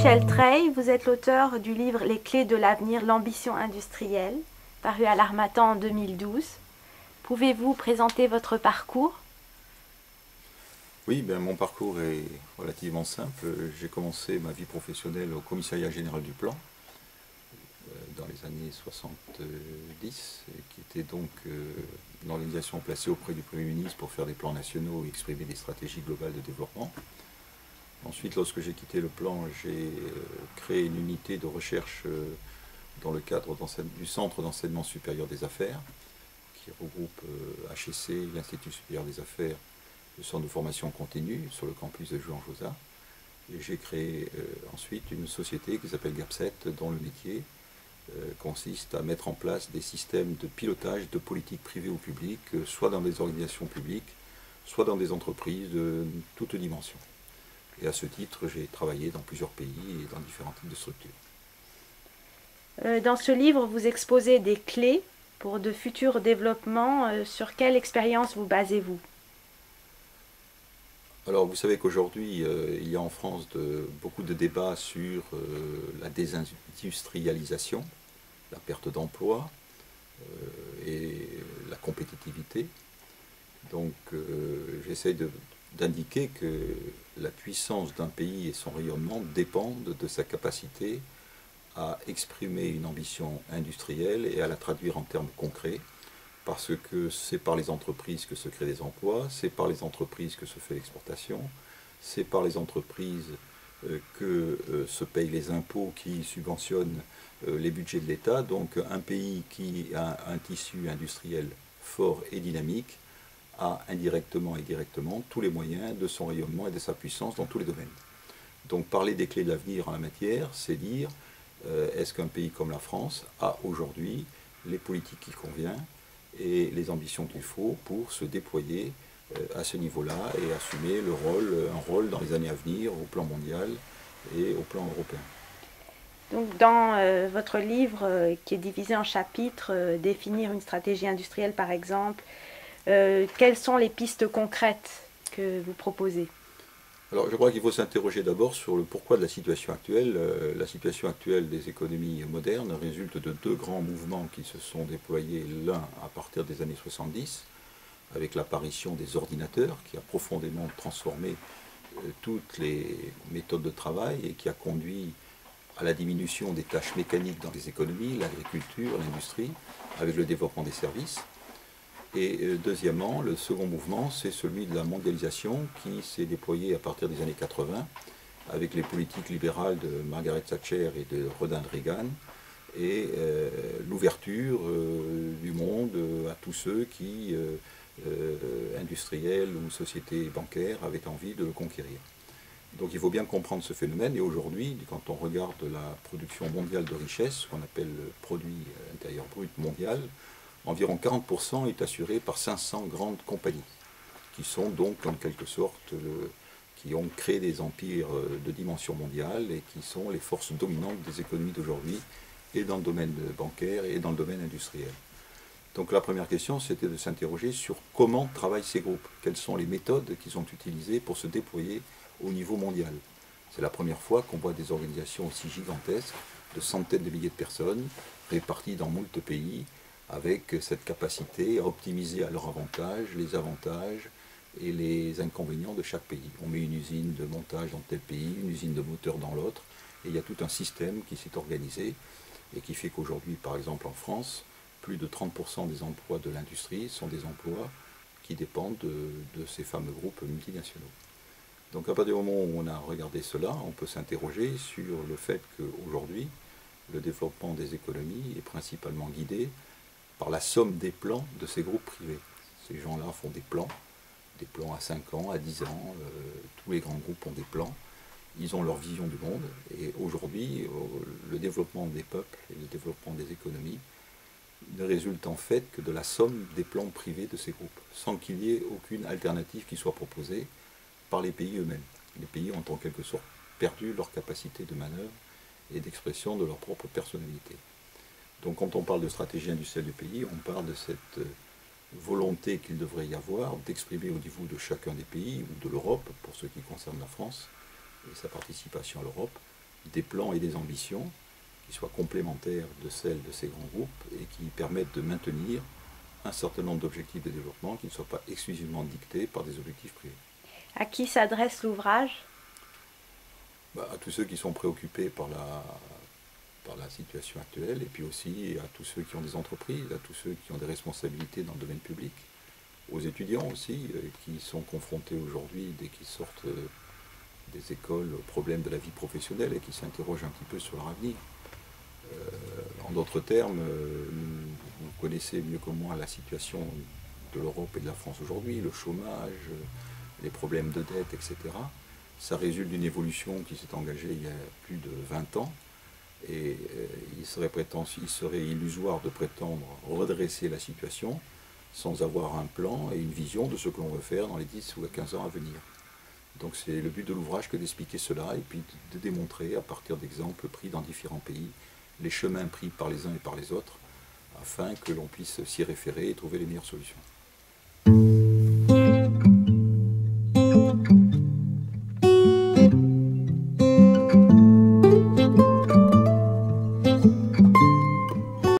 Michel Treille, vous êtes l'auteur du livre Les clés de l'avenir, l'ambition industrielle, paru à l'Harmattan en 2012. Pouvez-vous présenter votre parcours? Oui, mon parcours est relativement simple. J'ai commencé ma vie professionnelle au Commissariat général du plan dans les années 70, qui était donc une organisation placée auprès du Premier ministre pour faire des plans nationaux et exprimer des stratégies globales de développement. Ensuite, lorsque j'ai quitté le plan, j'ai créé une unité de recherche dans le cadre du Centre d'enseignement supérieur des affaires, qui regroupe HEC, l'Institut supérieur des affaires, le centre de formation continue sur le campus de Juan-Josa. Et j'ai créé ensuite une société qui s'appelle GAPSET, dont le métier consiste à mettre en place des systèmes de pilotage de politique privée ou publique, soit dans des organisations publiques, soit dans des entreprises de toutes dimensions. Et à ce titre, j'ai travaillé dans plusieurs pays et dans différents types de structures. Dans ce livre, vous exposez des clés pour de futurs développements. Sur quelle expérience vous basez-vous? Alors, vous savez qu'aujourd'hui, il y a en France beaucoup de débats sur la désindustrialisation, la perte d'emploi et la compétitivité. Donc, j'essaie d'indiquer que la puissance d'un pays et son rayonnement dépendent de sa capacité à exprimer une ambition industrielle et à la traduire en termes concrets, parce que c'est par les entreprises que se créent des emplois, c'est par les entreprises que se fait l'exportation, c'est par les entreprises que se payent les impôts qui subventionnent les budgets de l'État. Donc un pays qui a un tissu industriel fort et dynamique a indirectement et directement tous les moyens de son rayonnement et de sa puissance dans tous les domaines. Donc parler des clés de l'avenir en la matière, c'est dire est-ce qu'un pays comme la France a aujourd'hui les politiques qui conviennent et les ambitions qu'il faut pour se déployer à ce niveau-là et assumer un rôle dans les années à venir au plan mondial et au plan européen. Donc, dans votre livre qui est divisé en chapitres, définir une stratégie industrielle par exemple, quelles sont les pistes concrètes que vous proposez? Alors je crois qu'il faut s'interroger d'abord sur le pourquoi de la situation actuelle. La situation actuelle des économies modernes résulte de deux grands mouvements qui se sont déployés, l'un à partir des années 70, avec l'apparition des ordinateurs, qui a profondément transformé toutes les méthodes de travail et qui a conduit à la diminution des tâches mécaniques dans les économies, l'agriculture, l'industrie, avec le développement des services. Et deuxièmement, le second mouvement, c'est celui de la mondialisation qui s'est déployé à partir des années 80 avec les politiques libérales de Margaret Thatcher et de Ronald Reagan et l'ouverture du monde à tous ceux qui, industriels ou sociétés bancaires, avaient envie de le conquérir. Donc il faut bien comprendre ce phénomène et aujourd'hui, quand on regarde la production mondiale de richesse, ce qu'on appelle le produit intérieur brut mondial, environ 40% est assuré par 500 grandes compagnies, qui sont donc en quelque sorte, qui ont créé des empires de dimension mondiale et qui sont les forces dominantes des économies d'aujourd'hui, et dans le domaine bancaire et dans le domaine industriel. Donc la première question, c'était de s'interroger sur comment travaillent ces groupes, quelles sont les méthodes qu'ils ont utilisées pour se déployer au niveau mondial. C'est la première fois qu'on voit des organisations aussi gigantesques, de centaines de milliers de personnes, réparties dans moult pays, avec cette capacité à optimiser à leur avantage les avantages et les inconvénients de chaque pays. On met une usine de montage dans tel pays, une usine de moteur dans l'autre, et il y a tout un système qui s'est organisé et qui fait qu'aujourd'hui, par exemple en France, plus de 30% des emplois de l'industrie sont des emplois qui dépendent de ces fameux groupes multinationaux. Donc à partir du moment où on a regardé cela, on peut s'interroger sur le fait qu'aujourd'hui, le développement des économies est principalement guidé par la somme des plans de ces groupes privés. Ces gens-là font des plans à 5 ans, à 10 ans, tous les grands groupes ont des plans, ils ont leur vision du monde, et aujourd'hui, le développement des peuples et le développement des économies ne résulte en fait que de la somme des plans privés de ces groupes, sans qu'il y ait aucune alternative qui soit proposée par les pays eux-mêmes. Les pays ont en quelque sorte perdu leur capacité de manœuvre et d'expression de leur propre personnalité. Donc quand on parle de stratégie industrielle du pays, on parle de cette volonté qu'il devrait y avoir d'exprimer au niveau de chacun des pays, ou de l'Europe, pour ce qui concerne la France, et sa participation à l'Europe, des plans et des ambitions qui soient complémentaires de celles de ces grands groupes et qui permettent de maintenir un certain nombre d'objectifs de développement qui ne soient pas exclusivement dictés par des objectifs privés. À qui s'adresse l'ouvrage? À tous ceux qui sont préoccupés par la situation actuelle, et puis aussi à tous ceux qui ont des entreprises, à tous ceux qui ont des responsabilités dans le domaine public, aux étudiants aussi, qui sont confrontés aujourd'hui, dès qu'ils sortent des écoles, aux problèmes de la vie professionnelle et qui s'interrogent un petit peu sur leur avenir. En d'autres termes, vous connaissez mieux que moi la situation de l'Europe et de la France aujourd'hui, le chômage, les problèmes de dette, etc. Ça résulte d'une évolution qui s'est engagée il y a plus de 20 ans, et il serait illusoire de prétendre redresser la situation sans avoir un plan et une vision de ce que l'on veut faire dans les 10 ou 15 ans à venir. Donc c'est le but de l'ouvrage que d'expliquer cela et puis de démontrer à partir d'exemples pris dans différents pays les chemins pris par les uns et par les autres afin que l'on puisse s'y référer et trouver les meilleures solutions.